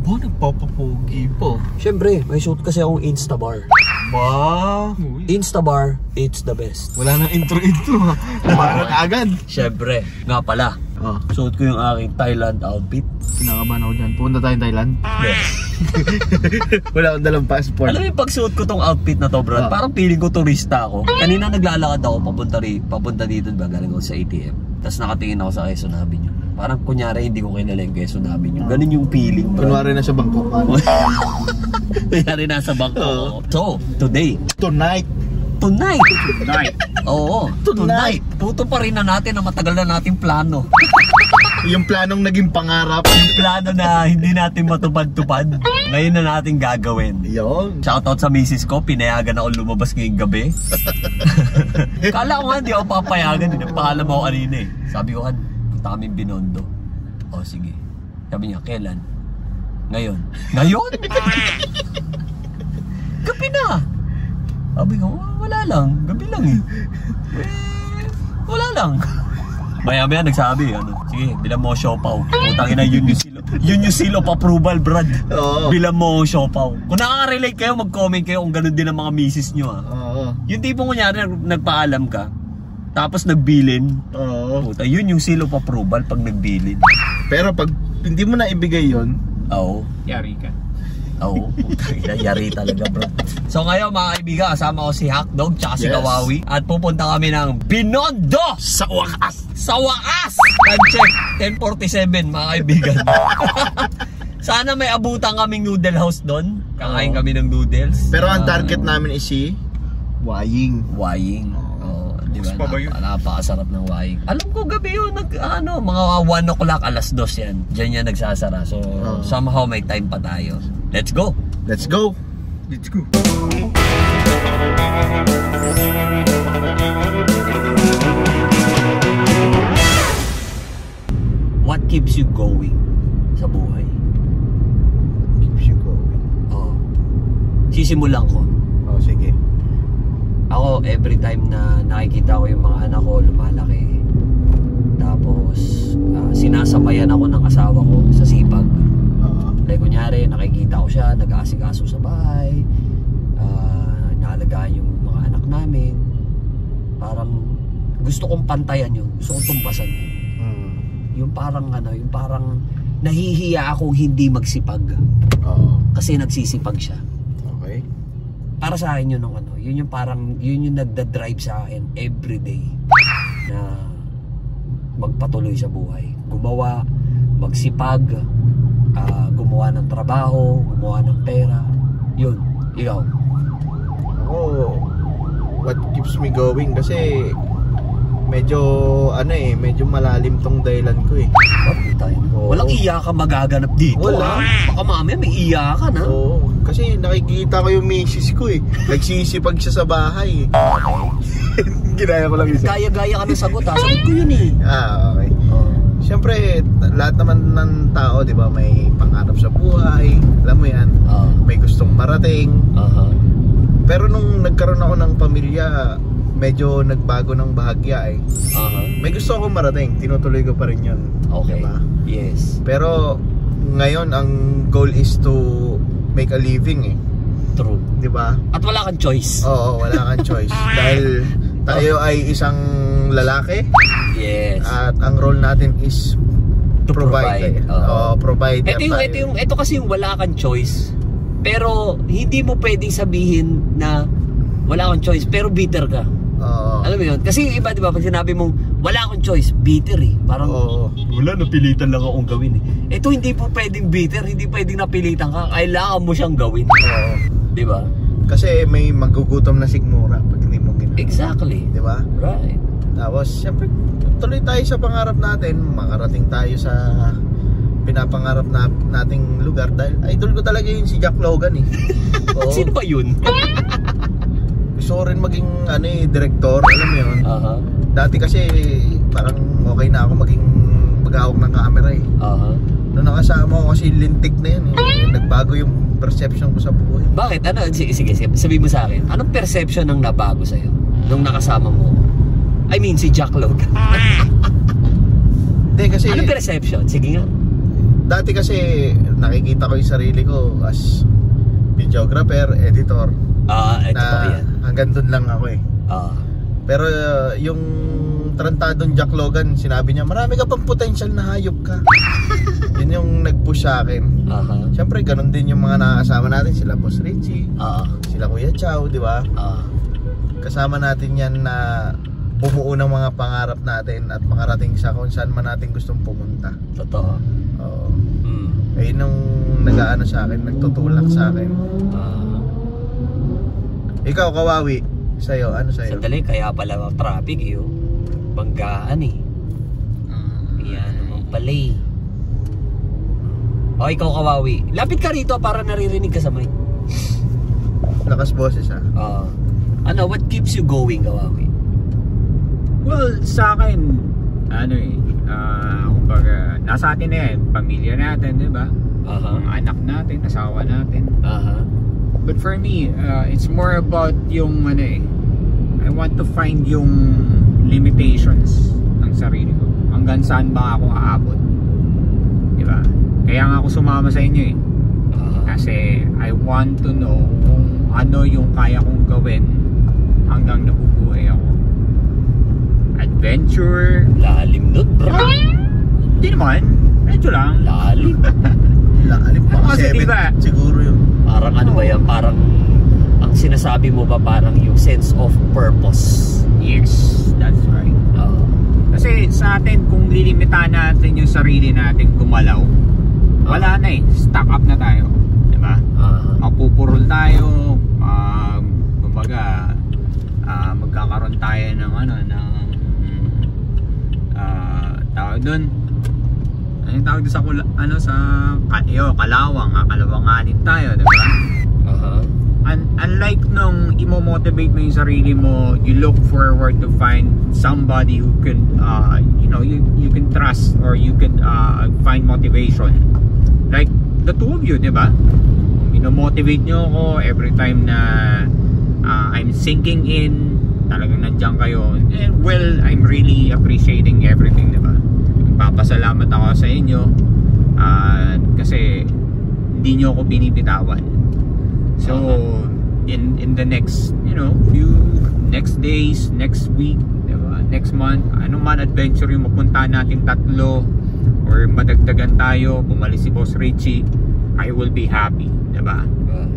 Ba, nagpapapogi po. Siyempre, may shoot kasi akong Instabar. Ba? Instabar, it's the best. Wala nang intro ha. Parang agad. Siyempre, nga pala. Suot ko yung aking Thailand outfit. Kinakabahan ako dyan. Pupunta tayong Thailand? Yes. Wala akong dalang passport. Alam mo yung pagsuot ko tong outfit na to, Brad, parang feeling ko turista ako. Kanina naglalakad ako papunta dito, ba, galing ako sa ATM. Tapos nakatingin ako sa Quezon Avenue. Parang kunyari hindi ko kilala yung Quezon Avenue. Ganun yung feeling, Brad. Kunwari na sa Bangkok. Kunyari nasa Bangkok. So, today. Tonight. Oo, tonight. Tutuparin na natin ang matagal na nating plano. Yung planong naging pangarap. Yung plano na hindi natin matupad-tupad, ngayon na natin gagawin. Yun. Shoutout sa misis ko, pinayagan ako lumabas ngayong gabi. Kala ko nga hindi ako papayagan, nagpaalam ako kanina eh. Sabi ko, punta kami Binondo. O sige. Sabi niya, kailan? Ngayon. Ngayon? Gabi na. Sabi ko, wala lang, gabi lang eh. Wala lang. Maya-maya nagsabi, sige, bilang mo siopaw. Putangin na yun yung seal of approval, Brad. Bilang mo siopaw. Kung nakaka-relate kayo, mag-comment kayo kung ganun din ang mga misis nyo. Yung tipong kunyari, nagpaalam ka, tapos nagbilin. Puta, yun yung seal of approval pag nagbilin. Pero pag hindi mo na ibigay yun, yari ka. Oo, yari talaga, bro. So ngayon mga kaibigan, kasama ko si Hotdog tsaka si Kawawi. At pupunta kami ng Binondo! Sa wakas! Sa wakas! Check, 10:47 mga kaibigan. Sana may abutan kaming noodle house doon. Kakain kami ng noodles. Pero ang target namin is si Waying. Diba? Napakasarap ng Waying. Alam ko gabi yun, mga 1 o'clock, 2:00 yan. Diyan yan nagsasara. So somehow may time pa tayo. Let's go! Let's go! Let's go! What keeps you going sa buhay? Keeps you going? Sisimulan ko. Sige. Ako, every time na nakikita ko yung mga anak ko lumalaki, tapos sinasabayan ako ng asawa ko sa sipag. Like kunyari, nakikita ko siya, nag-aasikaso sa bahay, naalagaan yung mga anak namin. Parang gusto kong pantayan yun, gusto kong tumpasan yun. Yung parang nahihiya akong hindi magsipag. Kasi nagsisipag siya. Okay. Para sa akin yun yun yung nagda-drive sa akin everyday na magpatuloy sa buhay. Gumawa, magsipag, gumawa ng trabaho, gumawa ng pera. Yun, ikaw. What keeps me going? Kasi medyo malalim tong dahilan ko eh. Walang iyakan magaganap dito. Wala. Baka mamaya may iyakan ha. Kasi nakikita ko yung misis ko eh. Nagsisipag siya sa bahay eh. Ginaya ko lang isa. Gaya-gaya ka ng sagot ha. Sagot ko yun eh. Okay. Siyempre, lahat naman ng tao, di ba, may pangarap sa buhay. Alam mo yan, may gustong marating. Pero nung nagkaroon ako ng pamilya, medyo nagbago ng bahagya eh. May gusto akong marating, tinutuloy ko pa rin yun. Okay, diba? Yes. Pero ngayon, ang goal is to make a living eh. True. Diba? At wala kang choice. Oo, wala kang choice. Dahil tayo ay isang lalaki. Yes. At ang role natin is to provide. Provide. Ito kasi yung wala kang choice. Pero hindi mo pwedeng sabihin na wala kang choice pero bitter ka. Alam mo yun? Kasi yung iba, di ba, pag sinabi mong wala akong choice, bitter eh. Parang wala, napilitan lang akong gawin eh. Ito hindi po pwedeng bitter, hindi pwedeng napilitan ka. Kailangan mo siyang gawin. Di ba? Kasi may magugutom na sigmura pag hindi mo ginagawa. Exactly. Di ba? Right. Tapos, siyempre, tuloy tayo sa pangarap natin. Makarating tayo sa pinapangarap nating lugar. Dahil idol ko talaga yun si Jack Logan eh. Sino ba yun? Gusto ko rin maging director, alam mo yun. Dati kasi parang okay na ako maghawak ng camera eh. Nung nakasama ko kasi lintik na yun eh. Nagbago yung perception ko sa buhay. Bakit? Sige, sabihin mo sa akin. Anong perception ang nabago sa'yo nung nakasama mo? I mean si Jack Logan. Hindi kasi... Anong perception? Sige nga. dati kasi nakikita ko yung sarili ko as videographer, editor. Ito pa yan. Hanggang dun lang ako eh. Pero yung tarantadong Jack Logan, sinabi niya, marami ka pang potential na hayop ka. Yun yung nag-push sa akin. Siyempre, ganun din yung mga nakakasama natin. Sila Boss Richie, sila Kuya Chow, di ba? Kasama natin yan na bumuo ng mga pangarap natin at makarating sa kung saan man natin gustong pumunta. Totoo. Oo. Eh nung nag-aano sa akin, nagtutulak sa akin. Ikaw, Kawawi, sa'yo, ano sa'yo? Sandali, kaya pala ang traffic yun. Banggaan eh. Yan naman pala eh. O, ikaw, Kawawi. Lapit ka rito para naririnig ka sa mic. Lakas boses ha? Ano, what keeps you going, Kawawi? Well, sa akin, ano eh, kumbaga, nasa atin na yan, pamilya natin, di ba? Mga anak natin, asawa natin. But for me, it's more about yung, ano eh, I want to find yung limitations ng sarili ko. Hanggang saan ba ako aabot? Di ba? Kaya nga ako sumama sa inyo eh. Kasi I want to know kung ano yung kaya kong gawin hanggang nabubuhay ako. Adventure. Lalim nun, bro. Hindi naman. Medyo lang. Lalim. Lalim pa. Kasi 7 diba, siguro yun. Parang ano ba yan? Parang ang sinasabi mo ba parang yung sense of purpose? Yes, that's right. Kasi sa atin, kung lilimitahan natin yung sarili natin gumalaw, wala na eh. Stuck up na tayo. Diba? Mapupurol tayo. Kumbaga, magkakaroon tayo ng ano, ng tawag dun. Ano yung tawag dun sa kalawang, kalawanganin tayo, diba? Unlike nung imo-motivate mo yung sarili mo, you look forward to find somebody who can, you can trust or you can find motivation. Like the two of you, diba? Ino-motivate nyo ako every time na I'm sinking in, talagang nandiyan kayo. And well, I'm really appreciating everything, diba? Nagpapasalamat ako sa inyo kasi hindi nyo ako binibitawan. So in the next, few next days, next week, diba? Next month, anong man adventure yung mapuntahan natin tatlo or madagdagan tayo, bumalik si Boss Richie, I will be happy, diba?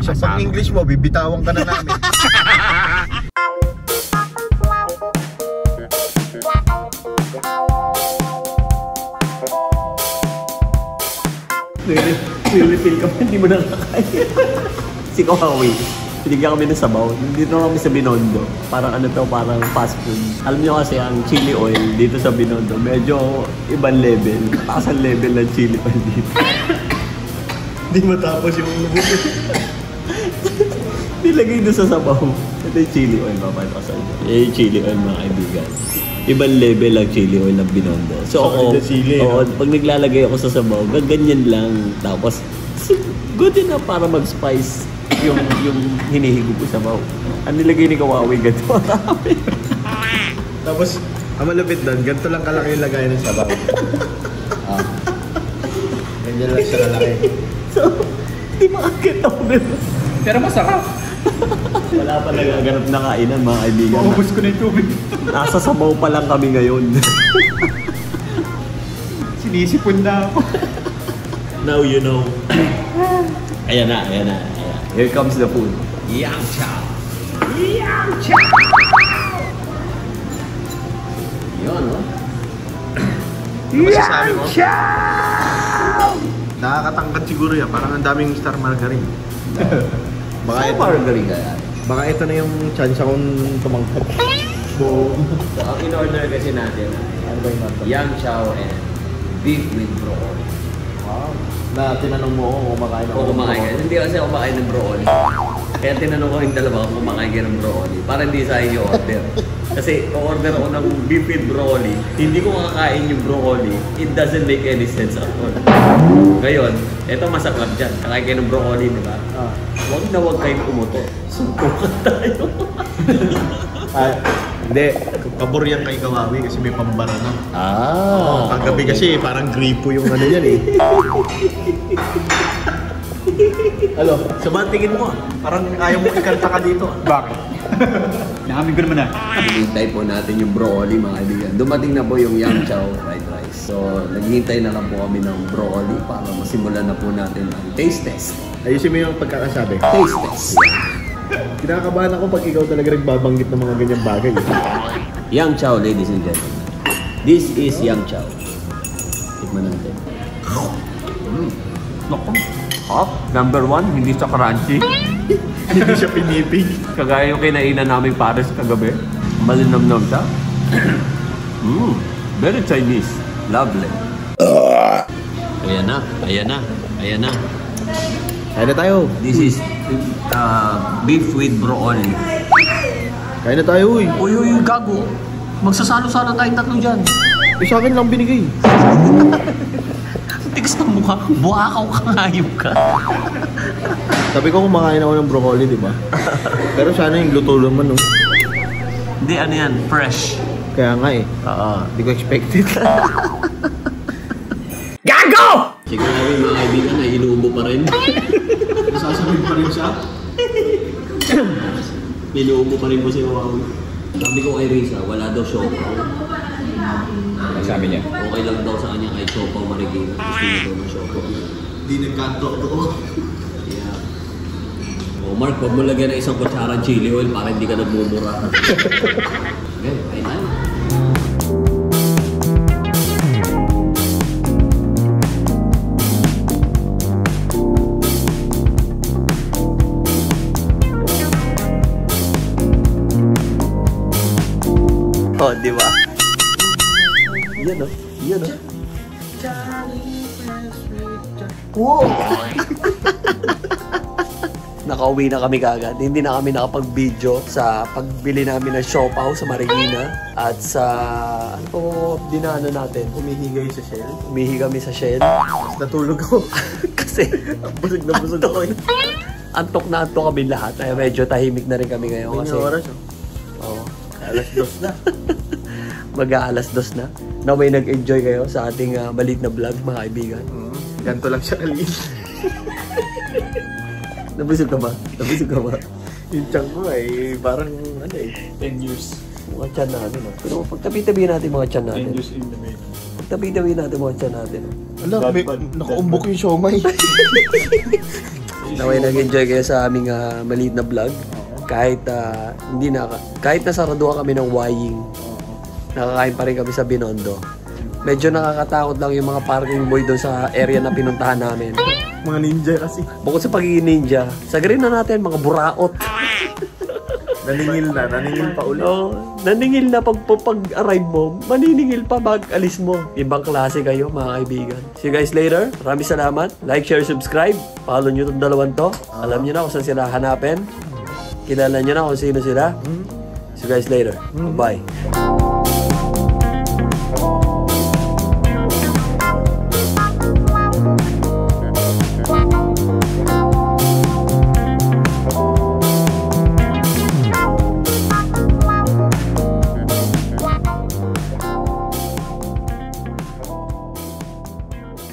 So pag English mo, bibitawan ka na namin. Refill ka pa, hindi mo nakakaya. Si Kawawi, pinigyan kami ng sabaw. Dito kami sa Binondo. Parang ano to, parang fast food. Alam nyo kasi ang chili oil dito sa Binondo, medyo ibang level. Taas ang level ng chili oil dito. Hindi matapos yung buto. Nilagay doon sa sabaw. Ito yung chili oil, papayos sa inyo. Yung chili oil, mga kaibigan. Ibang level ang chili oil ng Binondo. So ako, pag naglalagay ako sa sabaw, ganyan lang. Tapos, good enough para mag-spice yung hinihigop ko sa sabaw. Ang nilagay ni Kawawi, ganito. Tapos, ang malapit doon, ganito lang kalaki yung lagay ng sabaw. Ganyan lang siya kalaki. So, di makakit ako nito. Pero masarap. Wala pa nagaganap na kainan, mga kaibigan. Maubos ko na yung tubig. Nasa sabaw pa lang kami ngayon. Sinisipon na ako. Now you know. Ayan na. Here comes the food. Yang chow. Yun, no? Ano masasabi mo? Nakakatangkad siguro yan. Parang ang daming star margarine. Baka ito, margarine kaya. Baka ito na yung chance akong tumangkad. So, ang in-order kasi natin ano ba yung natin? Yang chow and beef with broccoli. Wow. Na tinanong mo kung kumakain ako. Oo, kumakain ka. Hindi kasi ako kumakain ng broccoli. Kaya tinanong ko yung dalawa kung kumakain ka ng broccoli. Para hindi sa inyo order. Kasi order ako ng beef with broccoli. Hindi ko makakain yung broccoli. It doesn't make any sense at all. Ngayon, ito masaklap dyan. Kakain kayo ng broccoli, di ba? Huwag na huwag kayong umuto. Suntukan tayo. Hindi, pabor yan kay Kawawi kasi may pambara na. Paggabi kasi parang gripo yung ano yan eh. Alo, sa ba tingin mo? Parang ayaw mo ikanta ka dito. Bakit? Naamin ko naman na. Hinihintay po natin yung broccoli mga kaibigan. Dumating na po yung Yang Chow fried rice. So, naghihintay na lang po kami ng broccoli para masimulan na po natin ang taste test. Ayusin mo yung pagkakasabi. Taste test. Kinakabahan ako pag ikaw talaga nagbabanggit ng mga ganyang bagay. Yang Chow, ladies and gentlemen. This is Yang Chow. Tikman natin. Naku. Hop, number 1, hindi siya crunchy. Hindi siya pinipig. Kagaya yung kinainan namin pares kagabi. Malinamnam siya. Very Chinese. Lovely. Ayan na, ayan na, ayan na. Kain na tayo. This is beef with broccoli. Kain na tayo, uy. Uy, gago. Magsasalo-salo tayong tatlo dyan. Sa akin lang binigay. Tigas ng mukha. Buakaw ka, hayop ka. Sabi ko kumakain ako ng broccoli, di ba? Pero sana yung luto naman, no? Hindi, ano yan? Fresh. Kaya nga eh. Hindi ko expected. Gago! Siguro namin mga kaibigan na inuubo pa rin. Nasasabihin pa rin siya? Inuubo pa rin po si Wawi. Sabi ko kay Risa, wala daw siopaw. Sabi niya. Okay lang daw sa kanya kahit siopaw Marikina. Gusto niya daw ng siopaw. Di nagkanto ako. Yeah. Mark, huwag mo lagyan ng isang kutsarang chili oil para hindi ka nagmumura. Okay, kailan? Oh, di ba? Yan o. Yan o. Wow! Nakauwi na kami kagad. Hindi na kami nakapag-video sa pagbili namin ng siopaw sa Marikina. At sa... Ano po dinaanan natin? Humihigay sa Shell. Umihi kami sa Shell. Tapos natulog ako. Kasi... busog na busog ako. Antok na antok kami lahat. Ay, medyo tahimik na rin kami ngayon. Kasi... oras Oo. Alas 2 na. Mag-aalas 2 na. Naway nag-enjoy kayo sa ating maliit na vlog, mga kaibigan. Ganto lang siya kalit. Nabusog ka ba? Nabusog ka ba? Yung tiyan ko eh, parang ano eh, 10 years. Mga tiyan natin. Pero pagtabi-tabi natin mga tiyan natin. 10 years in the making. Pagtabi-tabi natin mga tiyan natin. Ala, nakaumbok yung siomay. Naway nag-enjoy kayo sa aming maliit na vlog. Kahit kahit nasaraduhan kami ng Waying, nakakain pa rin kami sa Binondo. Medyo nakakatakot lang yung mga parking boy doon sa area na pinuntahan namin. Mga ninja kasi. Bukod sa pagiging ninja, sagarin na natin mga buraot. Naningil pa ulit. Naningil na pag-arrive mo, maniningil pa pag-alis mo. Ibang klase kayo mga kaibigan. See you guys later. Maraming salamat. Like, share, subscribe. Follow nyo itong dalawang to. Alam nyo na kung saan sila hanapin. Kilala nyo na kung sino sila. See you guys later. Bye.